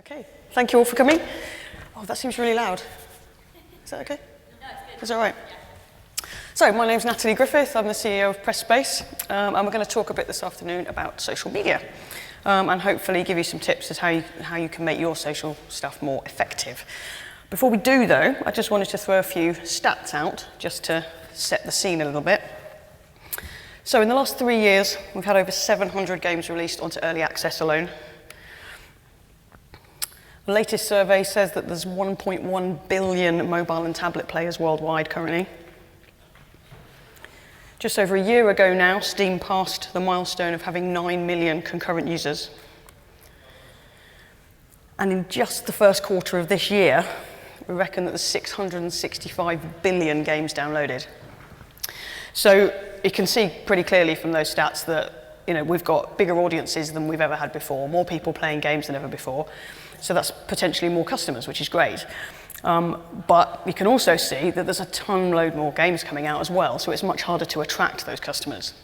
Okay, thank you all for coming. Oh, that seems really loud. Is that okay? No, it's good. Is that all right? Yeah. So, my name's Natalie Griffith. I'm the CEO of Press Space, and we're going to talk a bit this afternoon about social media, and hopefully give you some tips as how you can make your social stuff more effective. Before we do, though, I just wanted to throw a few stats out just to set the scene a little bit. So, in the last 3 years, we've had over 700 games released onto early access alone. The latest survey says that there's 1.1 billion mobile and tablet players worldwide currently. Just over a year ago now, Steam passed the milestone of having 9 million concurrent users. And in just the first quarter of this year, we reckon that there's 665 billion games downloaded. So you can see pretty clearly from those stats that we've got bigger audiences than we've ever had before, more people playing games than ever before. So that's potentially more customers, which is great. But you can also see that there's a ton load more games coming out as well, so it's much harder to attract those customers.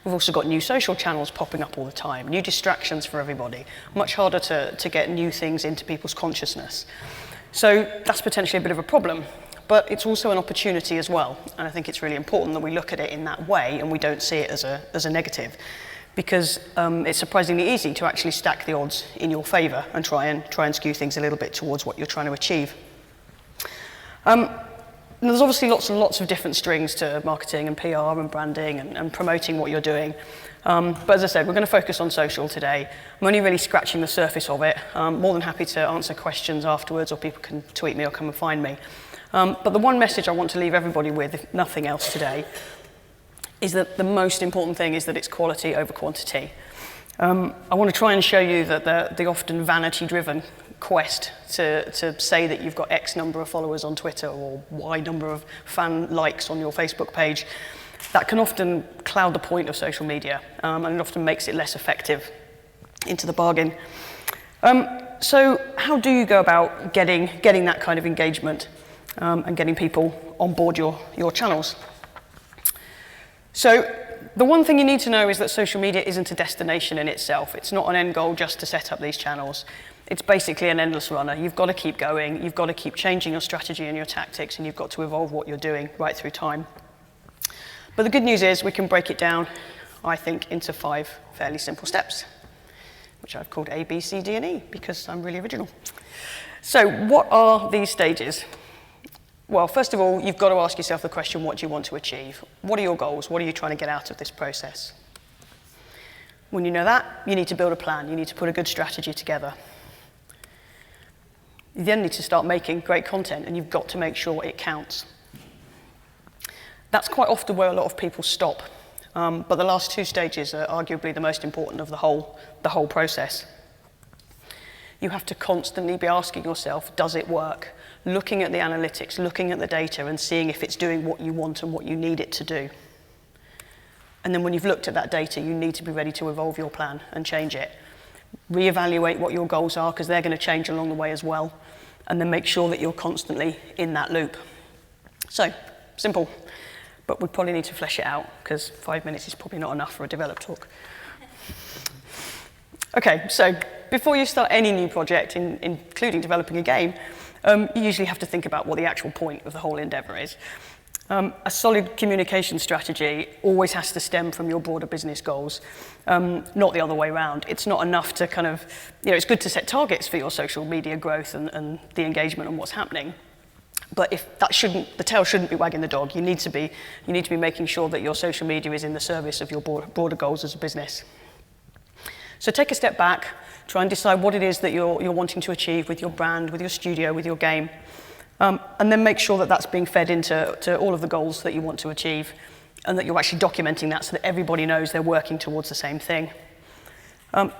We've also got new social channels popping up all the time, new distractions for everybody, much harder to get new things into people's consciousness. So that's potentially a bit of a problem, but it's also an opportunity as well, and I think it's really important that we look at it in that way and we don't see it as a negative. Because it's surprisingly easy to actually stack the odds in your favour and try and skew things a little bit towards what you're trying to achieve. There's obviously lots and lots of different strings to marketing and PR and branding and promoting what you're doing. But as I said, we're going to focus on social today. I'm only really scratching the surface of it. I'm more than happy to answer questions afterwards, or people can tweet me or come and find me. But the one message I want to leave everybody with, if nothing else today, is that the most important thing is that it's quality over quantity. I want to try and show you that the often vanity-driven quest to say that you've got X number of followers on Twitter or Y number of fan likes on your Facebook page, that can often cloud the point of social media, and it often makes it less effective into the bargain. So how do you go about getting that kind of engagement and getting people on board your channels? So the one thing you need to know is that social media isn't a destination in itself. It's not an end goal just to set up these channels. It's basically an endless runner. You've got to keep going, you've got to keep changing your strategy and your tactics, and you've got to evolve what you're doing right through time. But the good news is we can break it down, I think, into 5 fairly simple steps, which I've called A, B, C, D, and E, because I'm really original. So what are these stages? Well, first of all, you've got to ask yourself the question, what do you want to achieve? What are your goals? What are you trying to get out of this process? When you know that, you need to build a plan. You need to put a good strategy together. You then need to start making great content, and you've got to make sure it counts. That's quite often where a lot of people stop, but the last 2 stages are arguably the most important of the whole process. You have to constantly be asking yourself, does it work? Looking at the analytics, looking at the data and seeing if it's doing what you want and what you need it to do. And then when you've looked at that data, you need to be ready to evolve your plan and change it. Reevaluate what your goals are, because they're going to change along the way as well. And then make sure that you're constantly in that loop. So, simple, but we probably need to flesh it out, because 5 minutes is probably not enough for a developed talk. Okay, so before you start any new project, including developing a game, you usually have to think about what the actual point of the whole endeavour is. A solid communication strategy always has to stem from your broader business goals, not the other way around. It's not enough to kind of, it's good to set targets for your social media growth and the engagement and what's happening. But if the tail shouldn't be wagging the dog. You need to be making sure that your social media is in the service of your broader goals as a business. So take a step back, try and decide what it is that you're wanting to achieve with your brand, with your studio, with your game, and then make sure that that's being fed into all of the goals that you want to achieve, and that you're actually documenting that so that everybody knows they're working towards the same thing.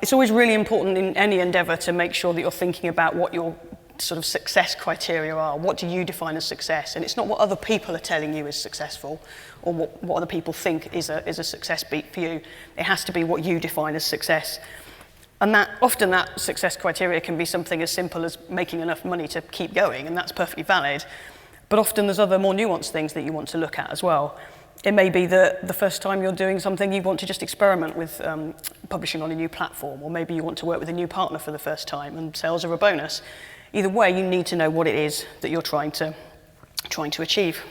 It's always really important in any endeavour to make sure that you're thinking about what your sort of success criteria are. What do you define as success? And it's not what other people are telling you is successful, or what other people think is a success beat for you. It has to be what you define as success. And often that success criteria can be something as simple as making enough money to keep going, and that's perfectly valid. But often there's other more nuanced things that you want to look at as well. It may be that the first time you're doing something, you want to just experiment with publishing on a new platform, or maybe you want to work with a new partner for the first time and sales are a bonus. Either way, you need to know what it is that you're trying to achieve.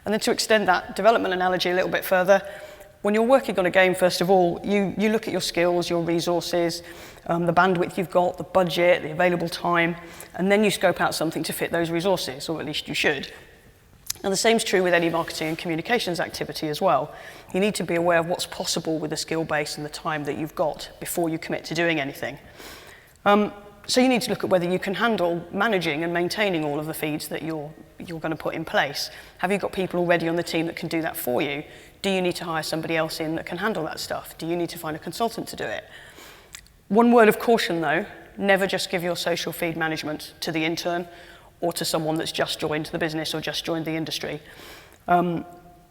And then to extend that development analogy a little bit further, when you're working on a game, first of all, you look at your skills, your resources, the bandwidth you've got, the budget, the available time, and then you scope out something to fit those resources, or at least you should. And the same is true with any marketing and communications activity as well. You need to be aware of what's possible with the skill base and the time that you've got before you commit to doing anything. So you need to look at whether you can handle managing and maintaining all of the feeds that you're going to put in place. Have you got people already on the team that can do that for you? Do you need to hire somebody else in that can handle that stuff? Do you need to find a consultant to do it? One word of caution though, never just give your social feed management to the intern or to someone that's just joined the business or just joined the industry.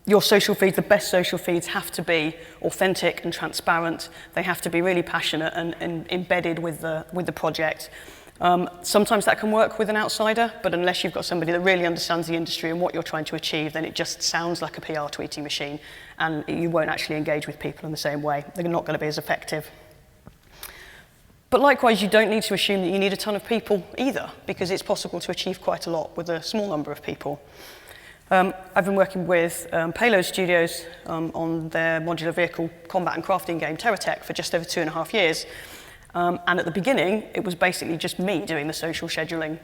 Your social feeds, the best social feeds, have to be authentic and transparent. They have to be really passionate and embedded with the project. Sometimes that can work with an outsider, but unless you've got somebody that really understands the industry and what you're trying to achieve, then it just sounds like a PR tweeting machine, and you won't actually engage with people in the same way. They're not going to be as effective. But likewise, you don't need to assume that you need a ton of people either, because it's possible to achieve quite a lot with a small number of people. I've been working with Payload Studios on their modular vehicle combat and crafting game, TerraTech, for just over 2.5 years. And at the beginning, it was basically just me doing the social scheduling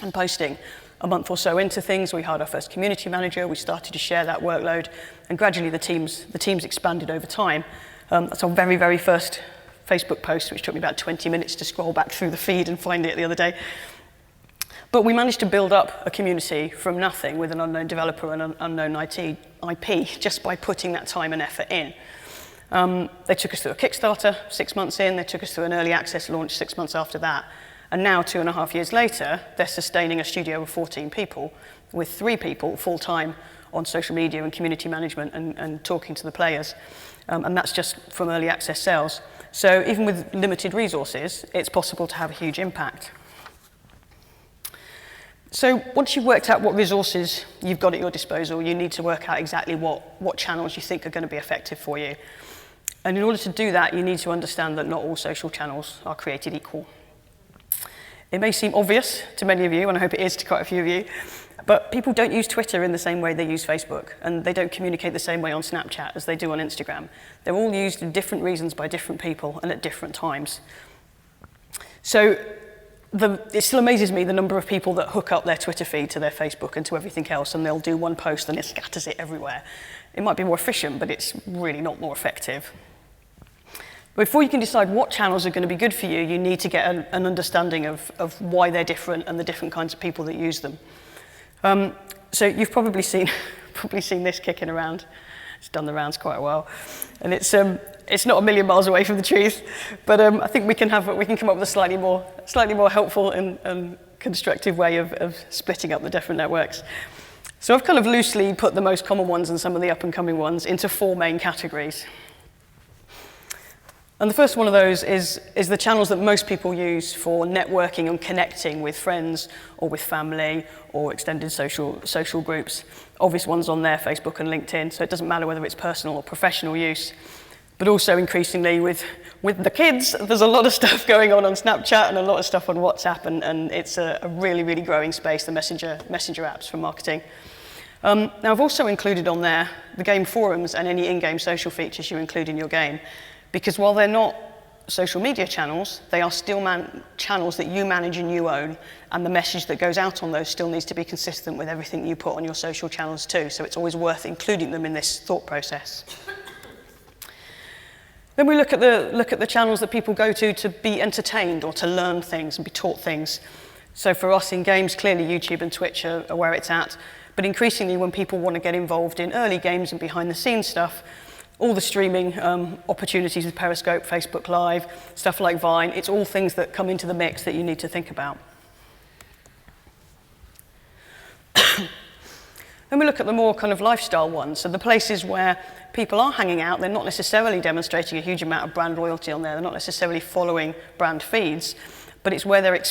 and posting. A month or so into things, we hired our first community manager, we started to share that workload, and gradually the teams expanded over time. That's our very, very first Facebook post, which took me about 20 minutes to scroll back through the feed and find it the other day. But we managed to build up a community from nothing with an unknown developer and an unknown IP just by putting that time and effort in. They took us through a Kickstarter 6 months in, they took us through an early access launch 6 months after that, and now 2.5 years later, they're sustaining a studio of 14 people, with 3 people full-time on social media and community management and talking to the players. And that's just from early access sales. So even with limited resources, it's possible to have a huge impact. So once you've worked out what resources you've got at your disposal, you need to work out exactly what channels you think are going to be effective for you. And in order to do that, you need to understand that not all social channels are created equal. It may seem obvious to many of you, and I hope it is to quite a few of you, but people don't use Twitter in the same way they use Facebook, and they don't communicate the same way on Snapchat as they do on Instagram. They're all used in different reasons by different people and at different times. So it still amazes me the number of people that hook up their Twitter feed to their Facebook and to everything else, and they'll do one post and it scatters it everywhere. It might be more efficient, but it's really not more effective. Before you can decide what channels are going to be good for you, you need to get an understanding of why they're different and the different kinds of people that use them. So you've probably seen this kicking around. It's done the rounds quite a while, and it's not a million miles away from the truth, but I think we can come up with a slightly more helpful and constructive way of splitting up the different networks. So I've kind of loosely put the most common ones and some of the up and coming ones into 4 main categories. And the first one of those is the channels that most people use for networking and connecting with friends or with family or extended social groups. Obvious ones on there, Facebook and LinkedIn, so it doesn't matter whether it's personal or professional use. But also increasingly with the kids, there's a lot of stuff going on Snapchat and a lot of stuff on WhatsApp, and it's a really, really growing space, the messenger apps for marketing. Now I've also included on there the game forums and any in-game social features you include in your game. Because while they're not social media channels, they are still channels that you manage and you own, and the message that goes out on those still needs to be consistent with everything you put on your social channels too, so it's always worth including them in this thought process. Then we look at the channels that people go to be entertained or to learn things and be taught things. So for us in games, clearly YouTube and Twitch are where it's at, but increasingly when people want to get involved in early games and behind the scenes stuff, all the streaming opportunities with Periscope, Facebook Live, stuff like Vine, it's all things that come into the mix that you need to think about. Then we look at the more kind of lifestyle ones, so the places where people are hanging out, they're not necessarily demonstrating a huge amount of brand loyalty on there, they're not necessarily following brand feeds, but it's where they're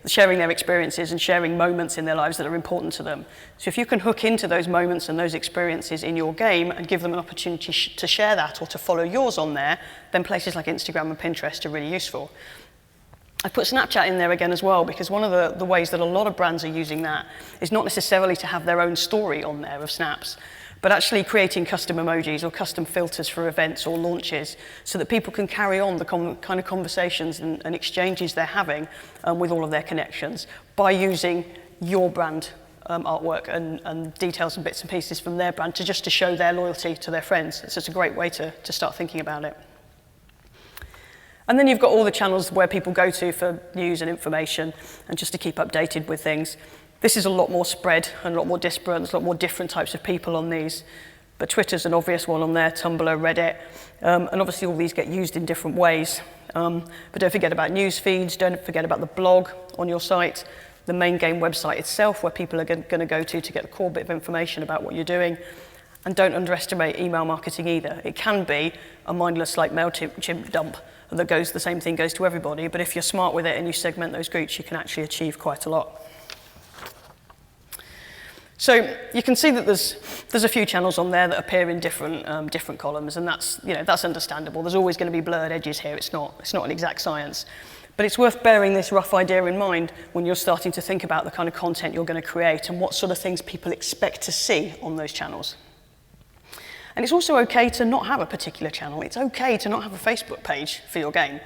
sharing their experiences and sharing moments in their lives that are important to them. So if you can hook into those moments and those experiences in your game and give them an opportunity to share that or to follow yours on there, then places like Instagram and Pinterest are really useful. I put Snapchat in there again as well, because one of the ways that a lot of brands are using that is not necessarily to have their own story on there of snaps, but actually creating custom emojis or custom filters for events or launches so that people can carry on the kind of conversations and exchanges they're having with all of their connections by using your brand artwork and details and bits and pieces from their brand to show their loyalty to their friends. It's just a great way to start thinking about it. And then you've got all the channels where people go to for news and information and just to keep updated with things. This is a lot more spread and a lot more disparate, and there's a lot more different types of people on these. But Twitter's an obvious one on there, Tumblr, Reddit, and obviously all these get used in different ways. But don't forget about news feeds, don't forget about the blog on your site, the main game website itself where people are going to go to get a core bit of information about what you're doing. And don't underestimate email marketing either. It can be a mindless like MailChimp dump that the same thing goes to everybody, but if you're smart with it and you segment those groups, you can actually achieve quite a lot. So you can see that there's a few channels on there that appear in different columns, and that's understandable. There's always going to be blurred edges here. It's not an exact science. But it's worth bearing this rough idea in mind when you're starting to think about the kind of content you're going to create and what sort of things people expect to see on those channels. And it's also okay to not have a particular channel. It's okay to not have a Facebook page for your game.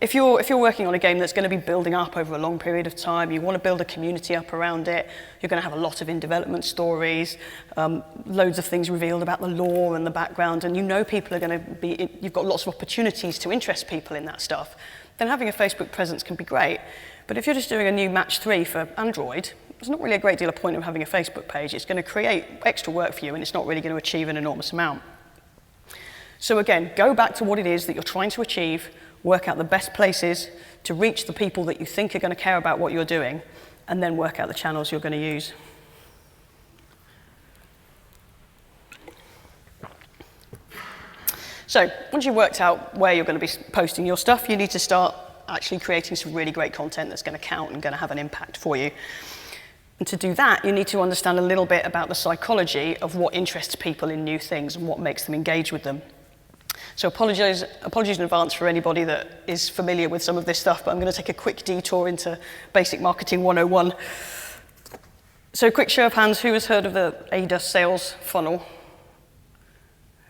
If you're working on a game that's going to be building up over a long period of time, you want to build a community up around it, you're going to have a lot of in-development stories, loads of things revealed about the lore and the background, and you know people are going to be, you've got lots of opportunities to interest people in that stuff, then having a Facebook presence can be great. But if you're just doing a new match 3 for Android, there's not really a great deal of point of having a Facebook page. It's going to create extra work for you, and it's not really going to achieve an enormous amount. So again, go back to what it is that you're trying to achieve, work out the best places to reach the people that you think are going to care about what you're doing, and then work out the channels you're going to use. So once you've worked out where you're going to be posting your stuff, you need to start actually creating some really great content that's going to count and going to have an impact for you. And to do that, you need to understand a little bit about the psychology of what interests people in new things and what makes them engage with them. So apologies in advance for anybody that is familiar with some of this stuff, but I'm going to take a quick detour into Basic Marketing 101. So quick show of hands, who has heard of the ADA sales funnel?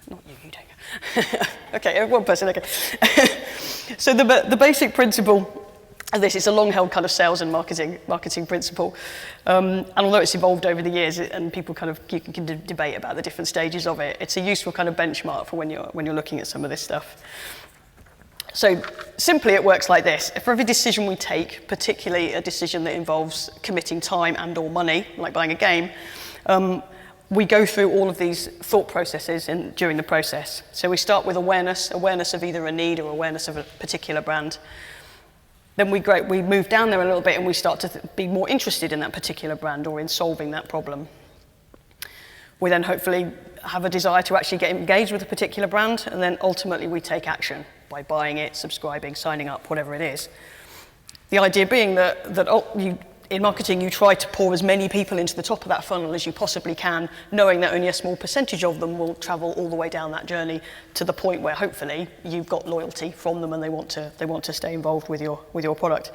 Not you, you don't. Okay, one person, okay. So the basic principle of this, it's a long-held kind of sales and marketing principle. And although it's evolved over the years and people you can debate about the different stages of it, it's a useful kind of benchmark for when you're looking at some of this stuff. So simply it works like this. For every decision we take, particularly a decision that involves committing time and or money, like buying a game, we go through all of these thought processes during the process. So we start with awareness of either a need or awareness of a particular brand. Then we move down there a little bit and we start to be more interested in that particular brand or in solving that problem. We then hopefully have a desire to actually get engaged with a particular brand, and then ultimately we take action by buying it, subscribing, signing up, whatever it is. The idea being that in marketing, you try to pour as many people into the top of that funnel as you possibly can, knowing that only a small percentage of them will travel all the way down that journey to the point where hopefully you've got loyalty from them and they want to stay involved with your product.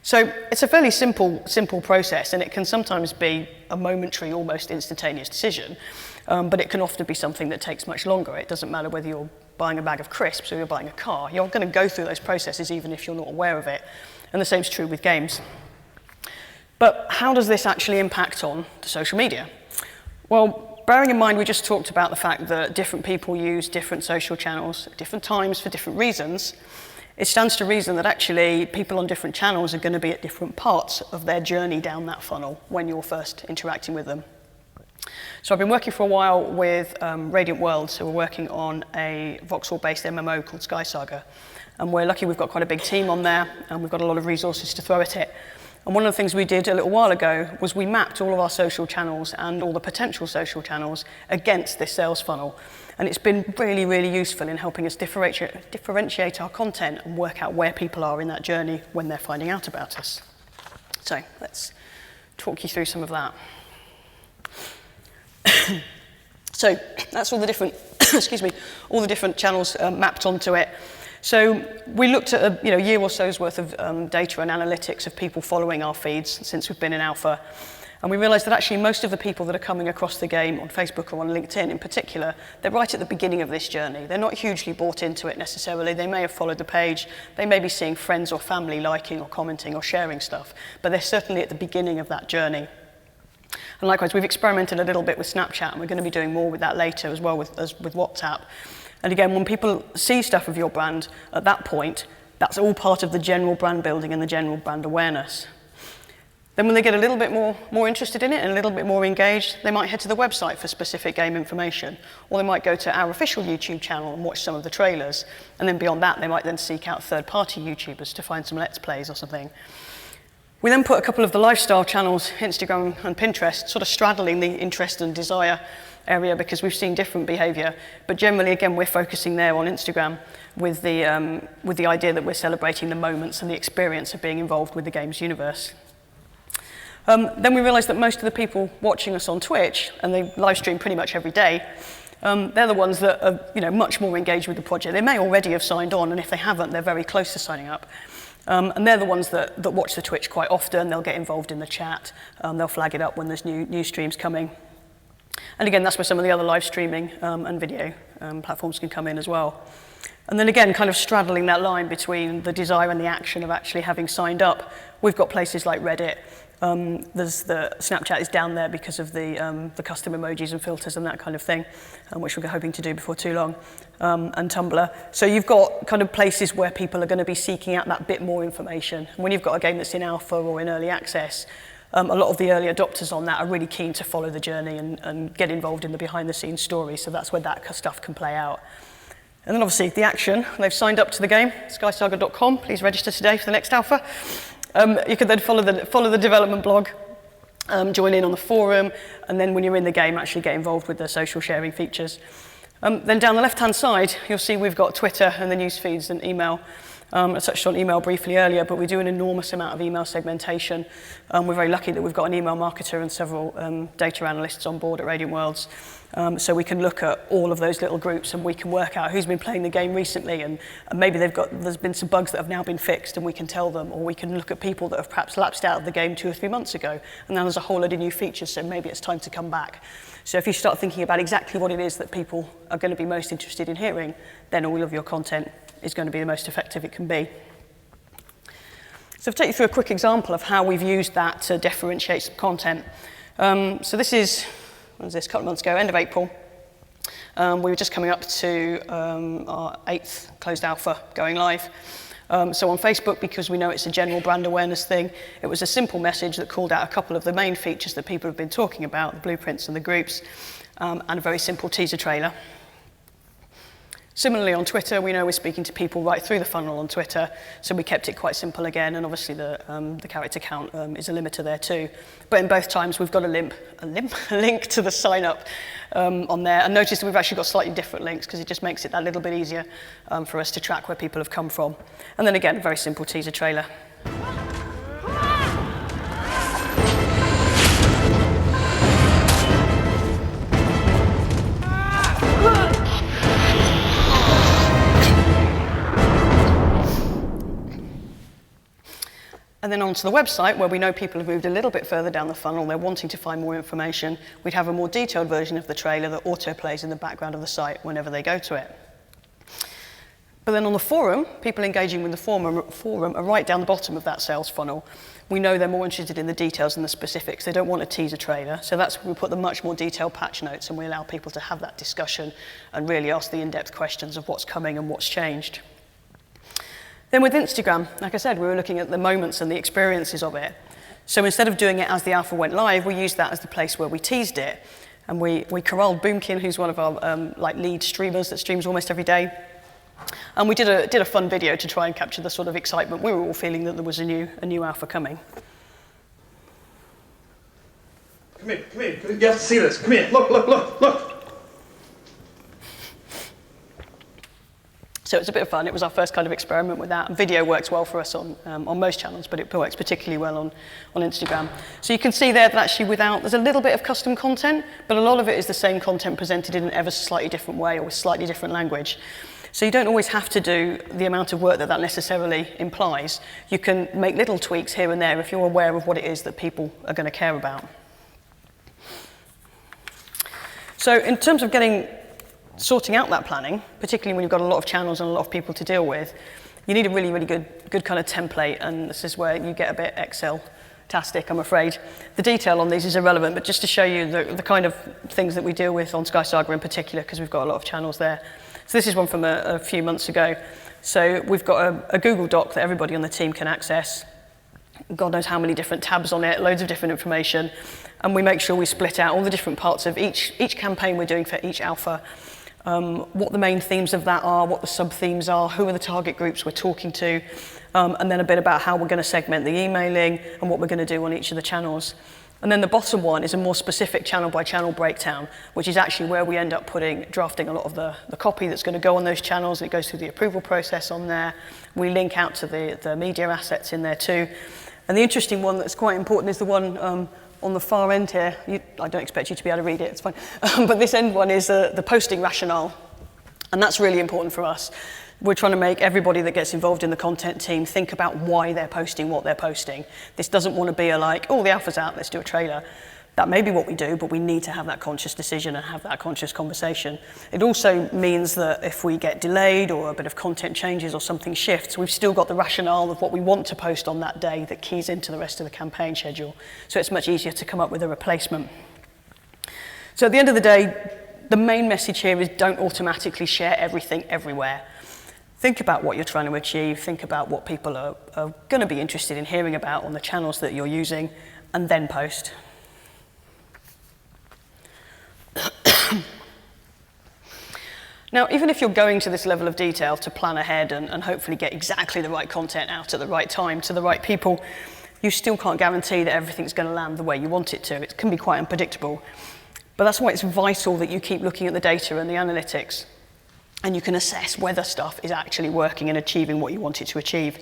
So it's a fairly simple process, and it can sometimes be a momentary, almost instantaneous decision, but it can often be something that takes much longer. It doesn't matter whether you're buying a bag of crisps or you're buying a car. You're going to go through those processes even if you're not aware of it, and the same is true with games. But how does this actually impact on the social media? Well, bearing in mind we just talked about the fact that different people use different social channels at different times for different reasons, it stands to reason that actually people on different channels are going to be at different parts of their journey down that funnel when you're first interacting with them. So I've been working for a while with Radiant World, so we're working on a Vauxhall-based MMO called Sky Saga, and we're lucky we've got quite a big team on there, and we've got a lot of resources to throw at it. And one of the things we did a little while ago was we mapped all of our social channels and all the potential social channels against this sales funnel. And it's been really, really useful in helping us differentiate our content and work out where people are in that journey when they're finding out about us. So let's talk you through some of that. So that's all the different, excuse me, all the different channels mapped onto it. So we looked at a year or so's worth of data and analytics of people following our feeds since we've been in alpha. And we realized that actually most of the people that are coming across the game on Facebook or on LinkedIn in particular, they're right at the beginning of this journey. They're not hugely bought into it necessarily. They may have followed the page. They may be seeing friends or family liking or commenting or sharing stuff, but they're certainly at the beginning of that journey. And likewise, we've experimented a little bit with Snapchat, and we're going to be doing more with that later as well with WhatsApp. And again, when people see stuff of your brand at that point, that's all part of the general brand building and the general brand awareness. Then when they get a little bit more interested in it and a little bit more engaged, they might head to the website for specific game information, or they might go to our official YouTube channel and watch some of the trailers. And then beyond that, they might then seek out third-party YouTubers to find some Let's Plays or something. We then put a couple of the lifestyle channels, Instagram and Pinterest, sort of straddling the interest and desire area because we've seen different behavior. But generally, again, we're focusing there on Instagram with the idea that we're celebrating the moments and the experience of being involved with the game's universe. Then we realized that most of the people watching us on Twitch, and they live stream pretty much every day, they're the ones that are much more engaged with the project. They may already have signed on, and if they haven't, they're very close to signing up. And they're the ones that watch the Twitch quite often. They'll get involved in the chat. They'll flag it up when there's new streams coming. And again, that's where some of the other live streaming and video platforms can come in as well. And then again, kind of straddling that line between the desire and the action of actually having signed up, we've got places like Reddit. There's the Snapchat is down there because of the custom emojis and filters and that kind of thing, which we're hoping to do before too long, and Tumblr. So you've got kind of places where people are going to be seeking out that bit more information. And when you've got a game that's in alpha or in early access, a lot of the early adopters on that are really keen to follow the journey and get involved in the behind-the-scenes story. So that's where that stuff can play out. And then obviously the action, they've signed up to the game, skysaga.com. Please register today for the next alpha. You can then follow the development blog, join in on the forum, and then when you're in the game, actually get involved with the social sharing features. Then down the left-hand side, you'll see we've got Twitter and the news feeds and email. I touched on email briefly earlier, but we do an enormous amount of email segmentation. We're very lucky that we've got an email marketer and several data analysts on board at Radiant Worlds. So we can look at all of those little groups and we can work out who's been playing the game recently and maybe there's been some bugs that have now been fixed and we can tell them, or we can look at people that have perhaps lapsed out of the game 2 or 3 months ago and now there's a whole load of new features, so maybe it's time to come back. So if you start thinking about exactly what it is that people are going to be most interested in hearing, then all of your content is going to be the most effective it can be. So I'll take you through a quick example of how we've used that to differentiate some content. So this is, when was this, a couple of months ago, end of April. We were just coming up to our 8th closed alpha going live. So on Facebook, because we know it's a general brand awareness thing, it was a simple message that called out a couple of the main features that people have been talking about, the blueprints and the groups, and a very simple teaser trailer. Similarly, on Twitter, we know we're speaking to people right through the funnel on Twitter, so we kept it quite simple again, and obviously the character count is a limiter there too. But in both times, we've got a link to the sign-up on there. And notice that we've actually got slightly different links because it just makes it that little bit easier for us to track where people have come from. And then again, a very simple teaser trailer. And then onto the website, where we know people have moved a little bit further down the funnel, they're wanting to find more information, we'd have a more detailed version of the trailer that auto-plays in the background of the site whenever they go to it. But then on the forum, people engaging with the forum are right down the bottom of that sales funnel. We know they're more interested in the details and the specifics. They don't want a teaser trailer, so that's where we put the much more detailed patch notes and we allow people to have that discussion and really ask the in-depth questions of what's coming and what's changed. Then with Instagram, like I said, we were looking at the moments and the experiences of it. So instead of doing it as the alpha went live, we used that as the place where we teased it. And we corralled Boomkin, who's one of our lead streamers that streams almost every day. And we did a fun video to try and capture the sort of excitement we were all feeling that there was a new alpha coming. Come here, come here. You have to see this. Come here. Look, look, look, look. So it's a bit of fun. It was our first kind of experiment with that. Video works well for us on most channels, but it works particularly well on Instagram. So you can see there that actually there's a little bit of custom content, but a lot of it is the same content presented in an ever slightly different way or with slightly different language. So you don't always have to do the amount of work that necessarily implies. You can make little tweaks here and there if you're aware of what it is that people are going to care about. So in terms of sorting out that planning, particularly when you've got a lot of channels and a lot of people to deal with, you need a really, really good kind of template, and this is where you get a bit Excel-tastic, I'm afraid. The detail on these is irrelevant, but just to show you the kind of things that we deal with on Sky Saga in particular, because we've got a lot of channels there. So this is one from a few months ago. So we've got a Google Doc that everybody on the team can access. God knows how many different tabs on it, loads of different information, and we make sure we split out all the different parts of each campaign we're doing for each alpha. What the main themes of that are, what the sub-themes are, who are the target groups we're talking to, and then a bit about how we're going to segment the emailing and what we're going to do on each of the channels. And then the bottom one is a more specific channel-by-channel breakdown, which is actually where we end up drafting a lot of the copy that's going to go on those channels, and it goes through the approval process on there. We link out to the media assets in there too. And the interesting one that's quite important is the one on the far end here. I don't expect you to be able to read it, it's fine. But this end one is the posting rationale. And that's really important for us. We're trying to make everybody that gets involved in the content team think about why they're posting what they're posting. This doesn't want to be oh, the alpha's out, let's do a trailer. That may be what we do, but we need to have that conscious decision and have that conscious conversation. It also means that if we get delayed or a bit of content changes or something shifts, we've still got the rationale of what we want to post on that day that keys into the rest of the campaign schedule. So it's much easier to come up with a replacement. So at the end of the day, the main message here is don't automatically share everything everywhere. Think about what you're trying to achieve, think about what people are going to be interested in hearing about on the channels that you're using, and then post. Now, even if you're going to this level of detail to plan ahead and hopefully get exactly the right content out at the right time to the right people, you still can't guarantee that everything's going to land the way you want it to. It can be quite unpredictable. But that's why it's vital that you keep looking at the data and the analytics, and you can assess whether stuff is actually working and achieving what you want it to achieve.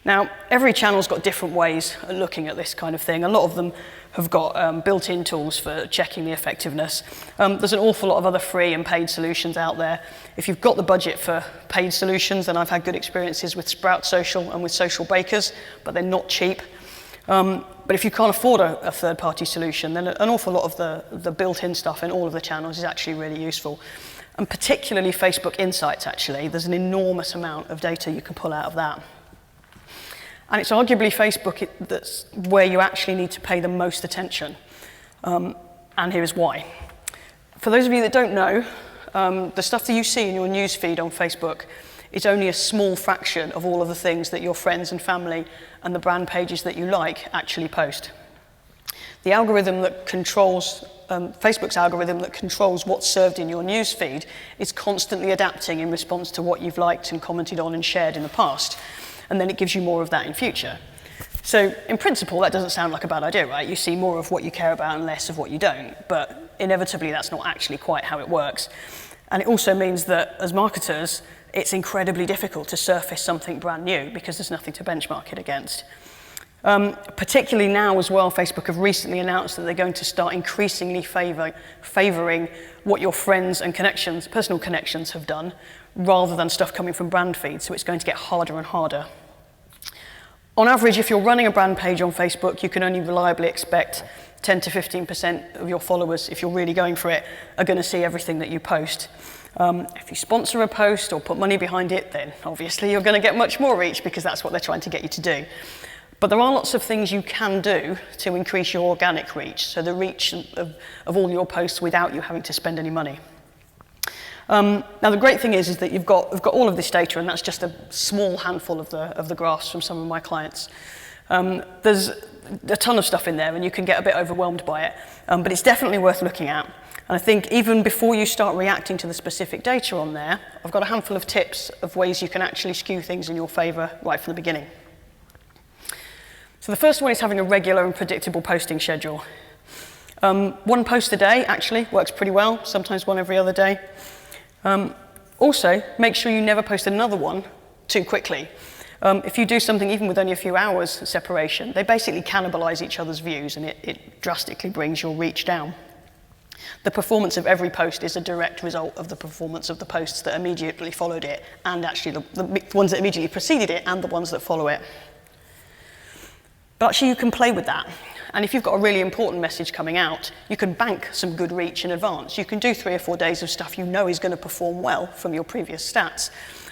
Now, every channel's got different ways of looking at this kind of thing. A lot of them have got built-in tools for checking the effectiveness. There's an awful lot of other free and paid solutions out there. If you've got the budget for paid solutions, then I've had good experiences with Sprout Social and with Social Bakers, but they're not cheap. But if you can't afford a third-party solution, then an awful lot of the built-in stuff in all of the channels is actually really useful. And particularly Facebook Insights, actually. There's an enormous amount of data you can pull out of that. And it's arguably Facebook that's where you actually need to pay the most attention. And here's why. For those of you that don't know, the stuff that you see in your news feed on Facebook is only a small fraction of all of the things that your friends and family and the brand pages that you like actually post. The algorithm that controls, Facebook's algorithm that controls what's served in your news feed is constantly adapting in response to what you've liked and commented on and shared in the past. And then it gives you more of that in future. So in principle, that doesn't sound like a bad idea, right? You see more of what you care about and less of what you don't, but inevitably that's not actually quite how it works. And it also means that as marketers, it's incredibly difficult to surface something brand new because there's nothing to benchmark it against. Particularly now as well, Facebook have recently announced that they're going to start increasingly favouring what your friends and connections, personal connections have done, rather than stuff coming from brand feeds, so it's going to get harder and harder. On average, if you're running a brand page on Facebook, you can only reliably expect 10 to 15% of your followers, if you're really going for it, are going to see everything that you post. If you sponsor a post or put money behind it, then obviously you're going to get much more reach because that's what they're trying to get you to do. But there are lots of things you can do to increase your organic reach, so the reach of all your posts without you having to spend any money. Now the great thing is that we've got all of this data, and that's just a small handful of the graphs from some of my clients. There's a ton of stuff in there, and you can get a bit overwhelmed by it, but it's definitely worth looking at. And I think even before you start reacting to the specific data on there, I've got a handful of tips of ways you can actually skew things in your favour right from the beginning. So the first one is having a regular and predictable posting schedule. One post a day actually works pretty well, sometimes one every other day. Also, make sure you never post another one too quickly. If you do something even with only a few hours separation, they basically cannibalize each other's views, and it drastically brings your reach down. The performance of every post is a direct result of the performance of the posts that immediately followed it, and actually the ones that immediately preceded it and the ones that follow it. But actually you can play with that. And if you've got a really important message coming out, you can bank some good reach in advance. You can do 3 or 4 days of stuff you know is going to perform well from your previous stats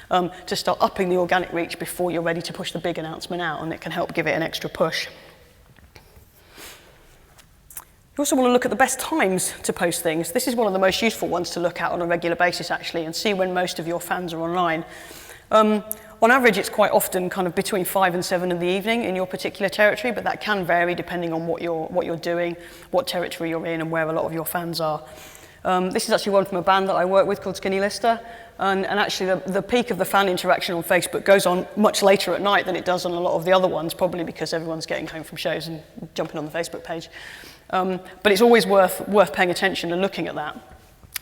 to start upping the organic reach before you're ready to push the big announcement out, and it can help give it an extra push. You also want to look at the best times to post things. This is one of the most useful ones to look at on a regular basis, actually, and see when most of your fans are online. On average, it's quite often kind of between 5 and 7 in the evening in your particular territory, but that can vary depending on what you're doing, what territory you're in, and where a lot of your fans are. This is actually one from a band that I work with called Skinny Lister, and actually the peak of the fan interaction on Facebook goes on much later at night than it does on a lot of the other ones, probably because everyone's getting home from shows and jumping on the Facebook page. But it's always worth paying attention and looking at that,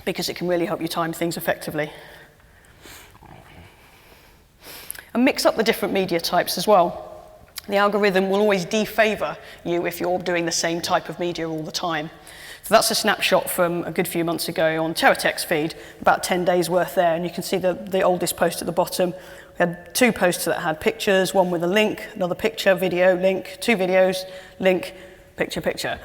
because it can really help you time things effectively. And mix up the different media types as well. The algorithm will always defavor you if you're doing the same type of media all the time. So that's a snapshot from a good few months ago on TerraTech's feed, about 10 days worth there, and you can see the oldest post at the bottom. We had 2 posts that had pictures, one with a link, another picture, video, link, 2 videos, link, picture, picture.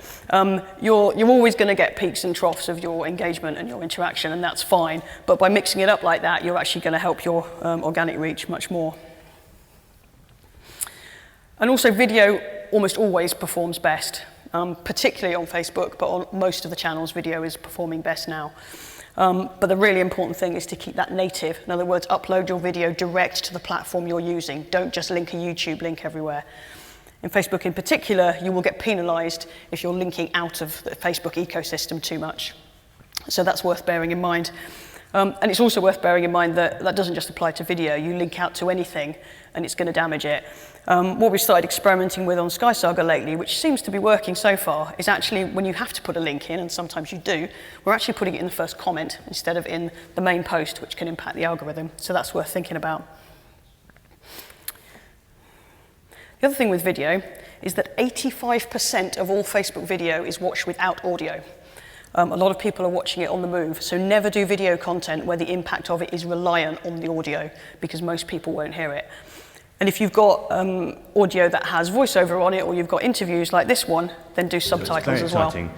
You're always going to get peaks and troughs of your engagement and your interaction, and that's fine. But by mixing it up like that, you're actually going to help your organic reach much more. And also, video almost always performs best, particularly on Facebook, but on most of the channels, video is performing best now. But the really important thing is to keep that native. In other words, upload your video direct to the platform you're using. Don't just link a YouTube link everywhere. In Facebook in particular, you will get penalized if you're linking out of the Facebook ecosystem too much. So that's worth bearing in mind. And it's also worth bearing in mind that that doesn't just apply to video. You link out to anything and it's going to damage it. What we started experimenting with on SkySaga lately, which seems to be working so far, is actually when you have to put a link in, and sometimes you do, we're actually putting it in the first comment instead of in the main post, which can impact the algorithm. So that's worth thinking about. The other thing with video is that 85% of all Facebook video is watched without audio. A lot of people are watching it on the move, so never do video content where the impact of it is reliant on the audio, because most people won't hear it. And if you've got audio that has voiceover on it, or you've got interviews like this one, then do subtitles as well. It's very exciting,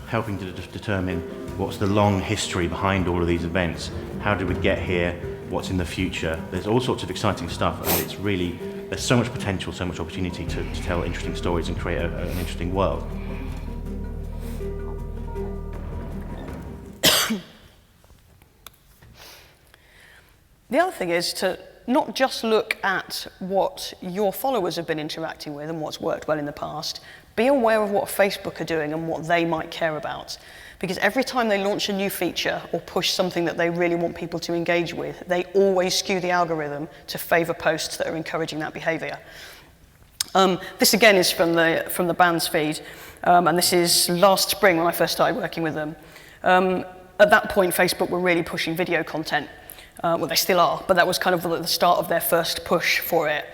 helping to determine what's the long history behind all of these events. How did we get here? What's in the future? There's all sorts of exciting stuff, and it's really, there's so much potential, so much opportunity to tell interesting stories and create an interesting world. The other thing is to not just look at what your followers have been interacting with and what's worked well in the past. Be aware of what Facebook are doing and what they might care about. Because every time they launch a new feature or push something that they really want people to engage with, they always skew the algorithm to favor posts that are encouraging that behavior. This again is from the band's feed, and this is last spring when I first started working with them. At that point, Facebook were really pushing video content. Well, they still are, but that was kind of the start of their first push for it.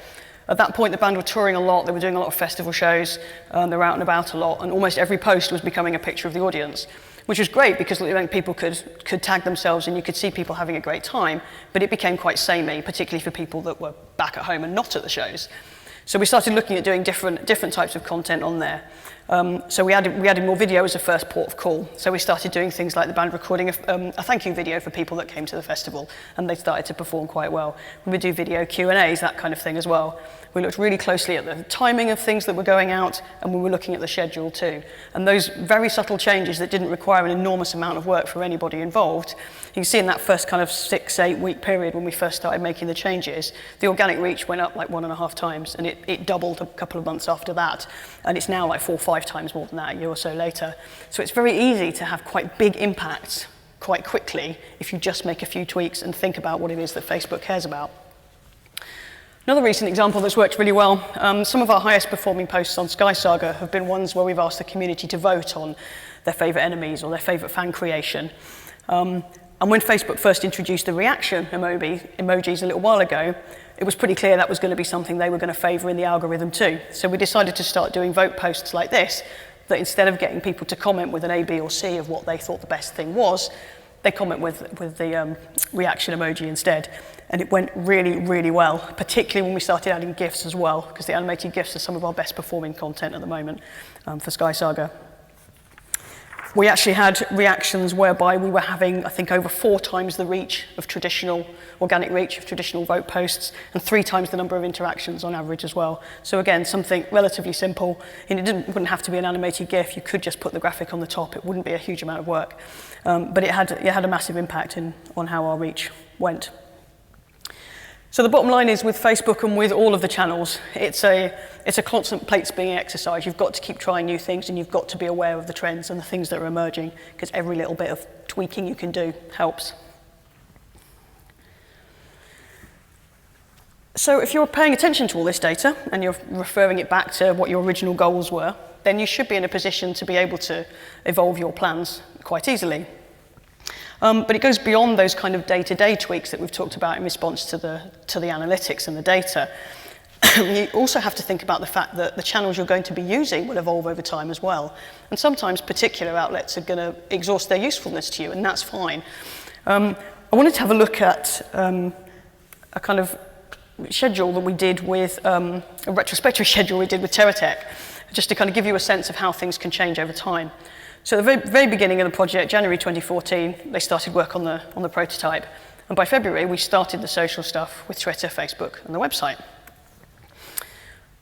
At that point, the band were touring a lot, they were doing a lot of festival shows, they were out and about a lot, and almost every post was becoming a picture of the audience, which was great because people could tag themselves and you could see people having a great time, but it became quite samey, particularly for people that were back at home and not at the shows. So we started looking at doing different types of content on there. So we added more video as a first port of call. So we started doing things like the band recording a thank you video for people that came to the festival, and they started to perform quite well. We would do video Q&As, that kind of thing as well. We looked really closely at the timing of things that were going out, and we were looking at the schedule too. And those very subtle changes that didn't require an enormous amount of work for anybody involved, you can see in that first kind of 6-8 week period when we first started making the changes, the organic reach went up like 1.5 times, and it doubled a couple of months after that. And it's now like 4 or 5 times more than that a year or so later. So it's very easy to have quite big impacts quite quickly if you just make a few tweaks and think about what it is that Facebook cares about. Another recent example that's worked really well, some of our highest performing posts on SkySaga have been ones where we've asked the community to vote on their favourite enemies or their favourite fan creation. And when Facebook first introduced the reaction emojis a little while ago, it was pretty clear that was going to be something they were going to favour in the algorithm too. So we decided to start doing vote posts like this, that instead of getting people to comment with an A, B or C of what they thought the best thing was, they comment with the reaction emoji instead. And it went really, really well, particularly when we started adding GIFs as well, because the animated GIFs are some of our best performing content at the moment for Sky Saga. We actually had reactions whereby we were having, I think, over 4 times the reach of traditional, organic reach of traditional vote posts, and 3 times the number of interactions on average as well. So again, something relatively simple, and it wouldn't have to be an animated GIF. You could just put the graphic on the top. It wouldn't be a huge amount of work, but it had a massive impact on how our reach went. So the bottom line is, with Facebook and with all of the channels, it's a constant plate spinning exercise. You've got to keep trying new things, and you've got to be aware of the trends and the things that are emerging, because every little bit of tweaking you can do helps. So if you're paying attention to all this data and you're referring it back to what your original goals were, then you should be in a position to be able to evolve your plans quite easily. But it goes beyond those kind of day-to-day tweaks that we've talked about in response to the analytics and the data. You also have to think about the fact that the channels you're going to be using will evolve over time as well. And sometimes particular outlets are going to exhaust their usefulness to you, and that's fine. I wanted to have a look at a kind of schedule that we did with, a retrospective schedule we did with TerraTech, just to kind of give you a sense of how things can change over time. So at the very beginning of the project, January 2014, they started work on the prototype. And by February, we started the social stuff with Twitter, Facebook, and the website.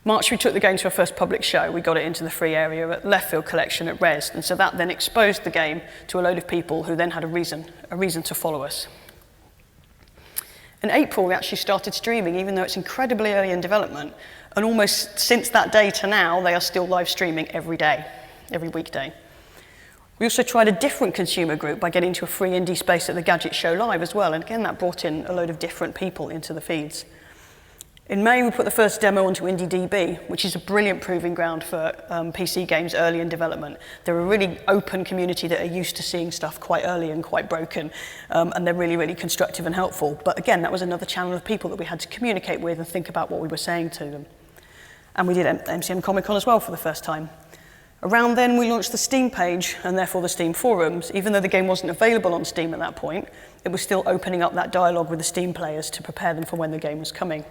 March, we took the game to our first public show. We got it into the free area at Left Field Collection at Res. And so that then exposed the game to a load of people who then had a reason to follow us. In April, we actually started streaming, even though it's incredibly early in development. And almost since that day to now, they are still live streaming every day, every weekday. We also tried a different consumer group by getting to a free indie space at the Gadget Show Live as well, and again that brought in a load of different people into the feeds. In May, we put the first demo onto IndieDB, which is a brilliant proving ground for PC games early in development. They're a really open community that are used to seeing stuff quite early and quite broken, and they're really, really constructive and helpful. But again, that was another channel of people that we had to communicate with and think about what we were saying to them. And we did MCM Comic Con as well for the first time. Around then, we launched the Steam page, and therefore the Steam forums. Even though the game wasn't available on Steam at that point, it was still opening up that dialogue with the Steam players to prepare them for when the game was coming.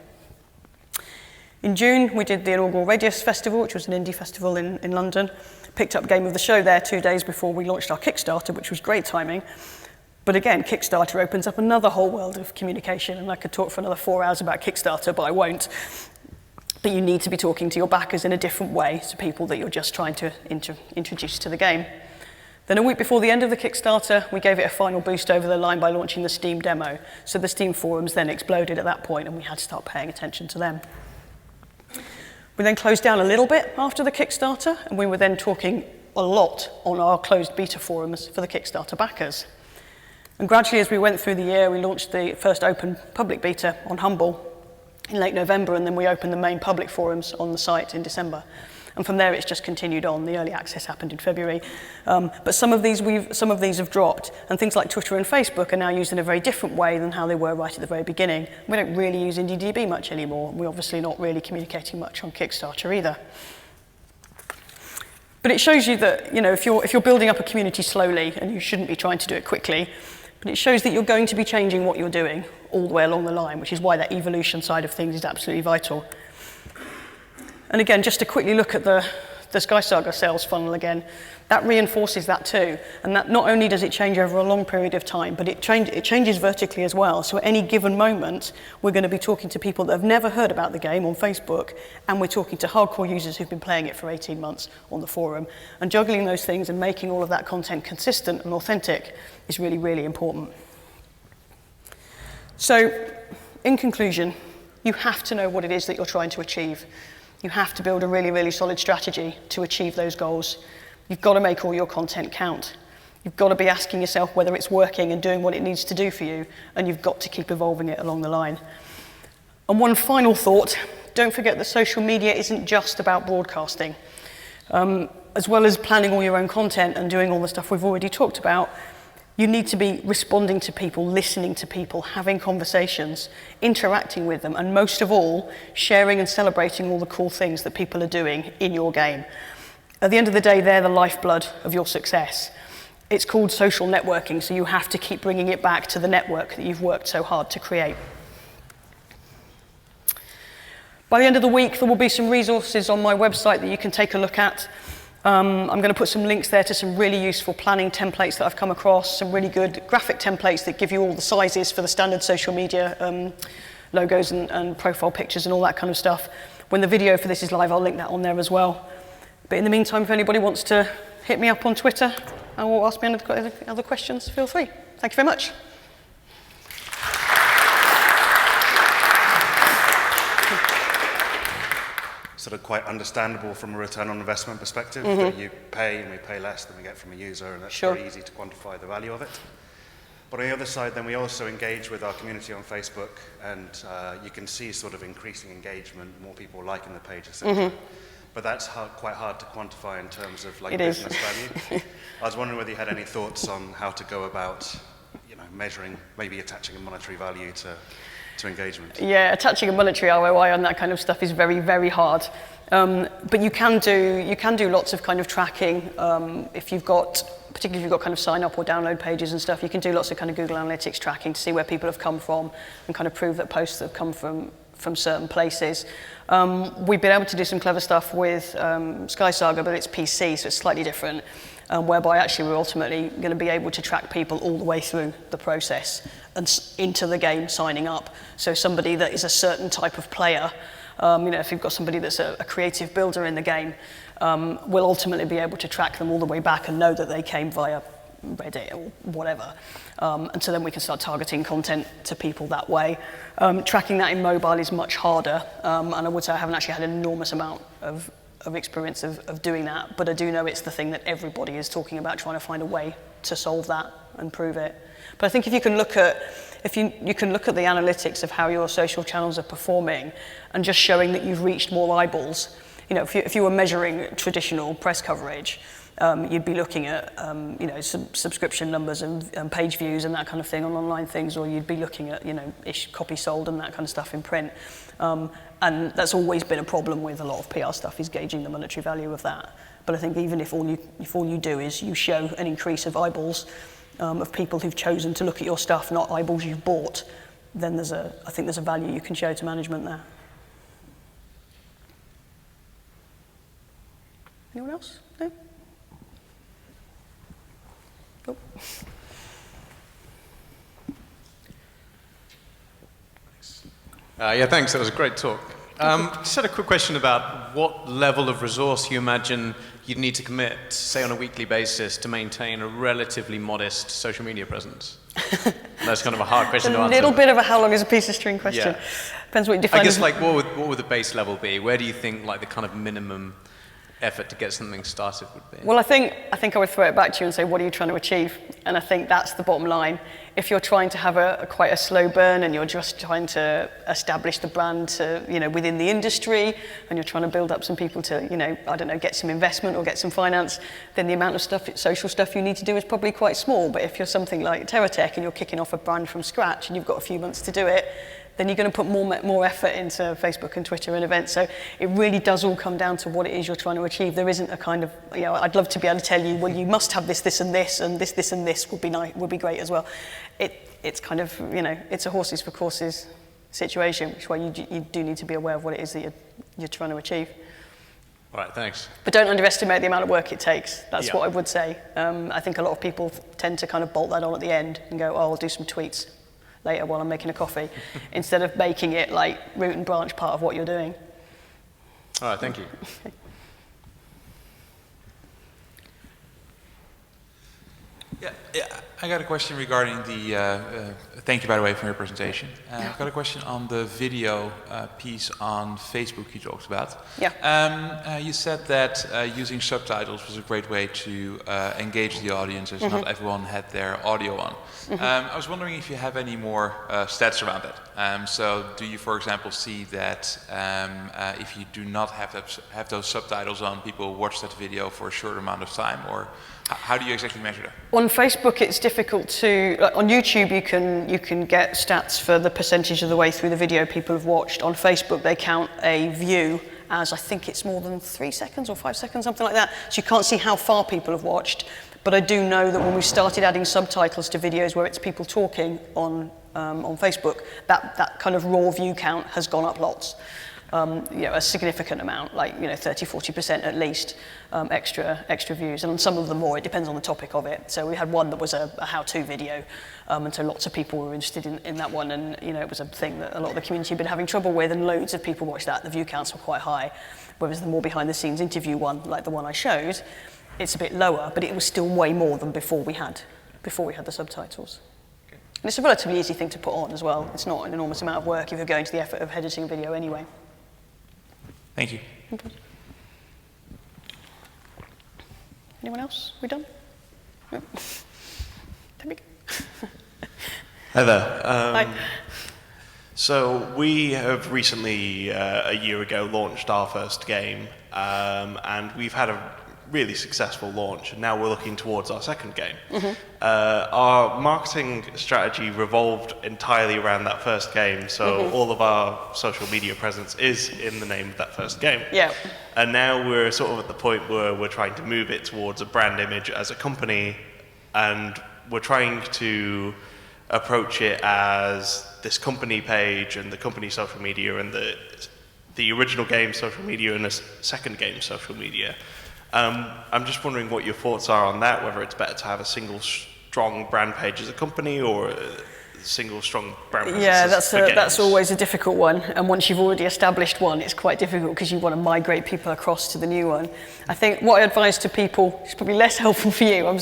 In June, we did the inaugural Radius Festival, which was an indie festival in London. Picked up Game of the Show there 2 days before we launched our Kickstarter, which was great timing. But again, Kickstarter opens up another whole world of communication, and I could talk for another 4 hours about Kickstarter, but I won't. But you need to be talking to your backers in a different way to people that you're just trying to introduce to the game. Then a week before the end of the Kickstarter, we gave it a final boost over the line by launching the Steam demo. So the Steam forums then exploded at that point, and we had to start paying attention to them. We then closed down a little bit after the Kickstarter, and we were then talking a lot on our closed beta forums for the Kickstarter backers. And gradually, as we went through the year, we launched the first open public beta on Humble in late November, and then we opened the main public forums on the site in December. And from there, it's just continued on. The early access happened in February. But some of these have dropped, and things like Twitter and Facebook are now used in a very different way than how they were right at the very beginning. We don't really use IndieDB much anymore. We're obviously not really communicating much on Kickstarter either. But it shows you that, you know, if you're building up a community slowly, and you shouldn't be trying to do it quickly, but it shows that you're going to be changing what you're doing all the way along the line, which is why that evolution side of things is absolutely vital. And again, just to quickly look at the Sky Saga sales funnel again, that reinforces that too. And that not only does it change over a long period of time, but it changes vertically as well. So at any given moment, we're going to be talking to people that have never heard about the game on Facebook, and we're talking to hardcore users who've been playing it for 18 months on the forum. And juggling those things and making all of that content consistent and authentic is really, really important. So, in conclusion, you have to know what it is that you're trying to achieve. You have to build a really, really solid strategy to achieve those goals. You've got to make all your content count. You've got to be asking yourself whether it's working and doing what it needs to do for you, and you've got to keep evolving it along the line. And one final thought, don't forget that social media isn't just about broadcasting. As well as planning all your own content and doing all the stuff we've already talked about, you need to be responding to people, listening to people, having conversations, interacting with them, and most of all, sharing and celebrating all the cool things that people are doing in your game. At the end of the day, they're the lifeblood of your success. It's called social networking, so you have to keep bringing it back to the network that you've worked so hard to create. By the end of the week, there will be some resources on my website that you can take a look at. I'm going to put some links there to some really useful planning templates that I've come across, some really good graphic templates that give you all the sizes for the standard social media logos and profile pictures and all that kind of stuff. When the video for this is live, I'll link that on there as well. But in the meantime, if anybody wants to hit me up on Twitter or ask me any other questions, feel free. Thank you very much. Sort of quite understandable from a return on investment perspective, that you pay and we pay less than we get from a user, and it's very easy to quantify the value of it. But on the other side, then we also engage with our community on Facebook, and you can see sort of increasing engagement, more people liking the page, etc. But that's quite hard to quantify in terms of like business value. I was wondering whether you had any thoughts on how to go about, measuring, maybe attaching a monetary value to engagement. Yeah, attaching a monetary ROI on that kind of stuff is very, very hard. But you can do lots of kind of tracking. Particularly if you've got kind of sign up or download pages and stuff, you can do lots of kind of Google Analytics tracking to see where people have come from and kind of prove that posts have come from certain places. We've been able to do some clever stuff with Sky Saga, but it's PC, so it's slightly different, whereby actually we're ultimately going to be able to track people all the way through the process and into the game signing up. So somebody that is a certain type of player, if you've got somebody that's a creative builder in the game, we'll ultimately be able to track them all the way back and know that they came via Reddit or whatever. And so then we can start targeting content to people that way. Tracking that in mobile is much harder, and I would say I haven't actually had an enormous amount of experience of doing that, but I do know it's the thing that everybody is talking about, trying to find a way to solve that and prove it. But I think if you can look at the analytics of how your social channels are performing and just showing that you've reached more eyeballs, if you were measuring traditional press coverage, you'd be looking at subscription numbers and page views and that kind of thing on online things, or you'd be looking at copy sold and that kind of stuff in print. And that's always been a problem with a lot of PR stuff, is gauging the monetary value of that. But I think even if all you do is you show an increase of eyeballs of people who've chosen to look at your stuff, not eyeballs you've bought, then I think there's a value you can show to management there. Anyone else? No? Oh. Yeah, thanks. That was a great talk. Just had a quick question about what level of resource you imagine you'd need to commit, say on a weekly basis, to maintain a relatively modest social media presence. That's kind of a hard question to answer. A little bit of a how long is a piece of string question. Yeah. Depends what you define. I guess what would the base level be? Where do you think the kind of minimum effort to get something started would be? Well, I think I would throw it back to you and say, what are you trying to achieve? And I think that's the bottom line. If you're trying to have quite a slow burn and you're just trying to establish the brand within the industry, and you're trying to build up some people to, get some investment or get some finance, then the amount of social stuff you need to do is probably quite small. But if you're something like TerraTech and you're kicking off a brand from scratch and you've got a few months to do it, then you're going to put more effort into Facebook and Twitter and events. So it really does all come down to what it is you're trying to achieve. There isn't a kind of, I'd love to be able to tell you, well, you must have this, this, and this, and this, and this would be great as well. It's kind of, it's a horses for courses situation, which is why you do need to be aware of what it is that you're trying to achieve. All right, thanks. But don't underestimate the amount of work it takes. That's what I would say. I think a lot of people tend to kind of bolt that on at the end and go, I'll do some tweets later while I'm making a coffee, instead of making it like root and branch part of what you're doing. All right, thank you. I got a question regarding the, thank you by the way for your presentation. I've got a question on the video piece on Facebook you talked about. Yeah. You said that using subtitles was a great way to engage the audience as not everyone had their audio on. I was wondering if you have any more stats around that. So do you, for example, see that if you do not have those subtitles on, people watch that video for a short amount of time, or how do you exactly measure that? On Facebook, it's difficult to. On YouTube, you can get stats for the percentage of the way through the video people have watched. On Facebook, they count a view as, I think it's more than 3 seconds or 5 seconds, something like that. So you can't see how far people have watched. But I do know that when we started adding subtitles to videos where it's people talking on Facebook, that kind of raw view count has gone up lots. A significant amount, like 30-40% at least, extra views, and on some of them more. It depends on the topic of it. So we had one that was a how-to video, and so lots of people were interested in that one, and it was a thing that a lot of the community had been having trouble with, and loads of people watched that. The view counts were quite high, whereas the more behind-the-scenes interview one, like the one I showed, it's a bit lower, but it was still way more than before we had the subtitles. Okay. And it's a relatively easy thing to put on as well. It's not an enormous amount of work if you're going to the effort of editing a video anyway. Thank you. Okay. Anyone else? We done? No? There we go. Hi there. Hi. So we have recently, a year ago, launched our first game, and we've had a really successful launch, and now we're looking towards our second game. Our marketing strategy revolved entirely around that first game, so all of our social media presence is in the name of that first game. Yeah. And now we're sort of at the point where we're trying to move it towards a brand image as a company, and we're trying to approach it as this company page and the company social media and the original game social media and the second game social media. I'm just wondering what your thoughts are on that, whether it's better to have a single strong brand page as a company or a single strong brand page. Yeah, that's always a difficult one. And once you've already established one, it's quite difficult because you want to migrate people across to the new one. I think what I advise to people, it's probably less helpful for you, I'm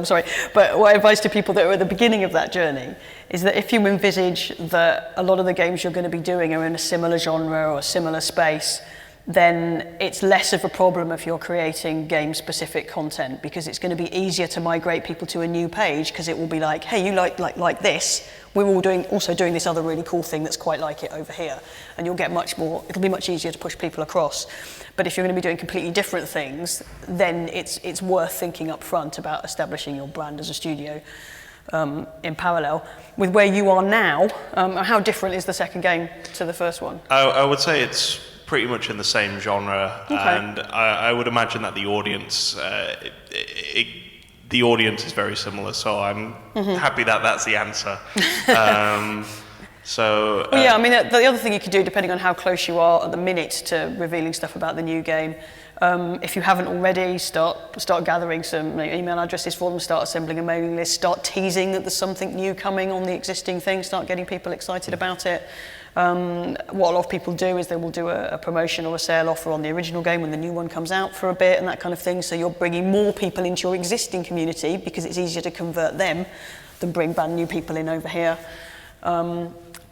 sorry, but what I advise to people that are at the beginning of that journey is that if you envisage that a lot of the games you're going to be doing are in a similar genre or a similar space, then it's less of a problem if you're creating game-specific content, because it's going to be easier to migrate people to a new page, because it will be like, hey, you like this, we're all also doing this other really cool thing that's quite like it over here, and you'll get it'll be much easier to push people across. But if you're going to be doing completely different things, then it's worth thinking up front about establishing your brand as a studio in parallel. With where you are now, how different is the second game to the first one? I would say it's pretty much in the same genre, and I would imagine that the audience is very similar, so I'm happy that that's the answer. Yeah, I mean, the other thing you could do, depending on how close you are at the minute to revealing stuff about the new game, if you haven't already, start gathering some email addresses for them, start assembling a mailing list, start teasing that there's something new coming on the existing thing, start getting people excited about it. What a lot of people do is they will do a promotion or a sale offer on the original game when the new one comes out for a bit and that kind of thing, so you're bringing more people into your existing community because it's easier to convert them than bring brand new people in over here.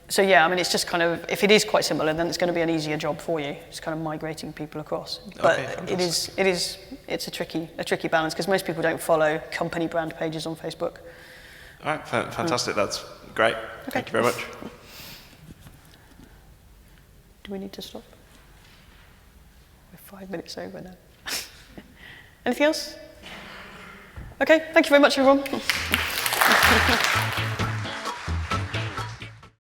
So yeah, I mean, it's just kind of, if it is quite similar, then it's going to be an easier job for you. It's kind of migrating people across. But it's a tricky balance, because most people don't follow company brand pages on Facebook. All right, fantastic. That's great. Okay. Thank you very much. Do we need to stop? We're 5 minutes over now. Anything else? Okay, thank you very much, everyone.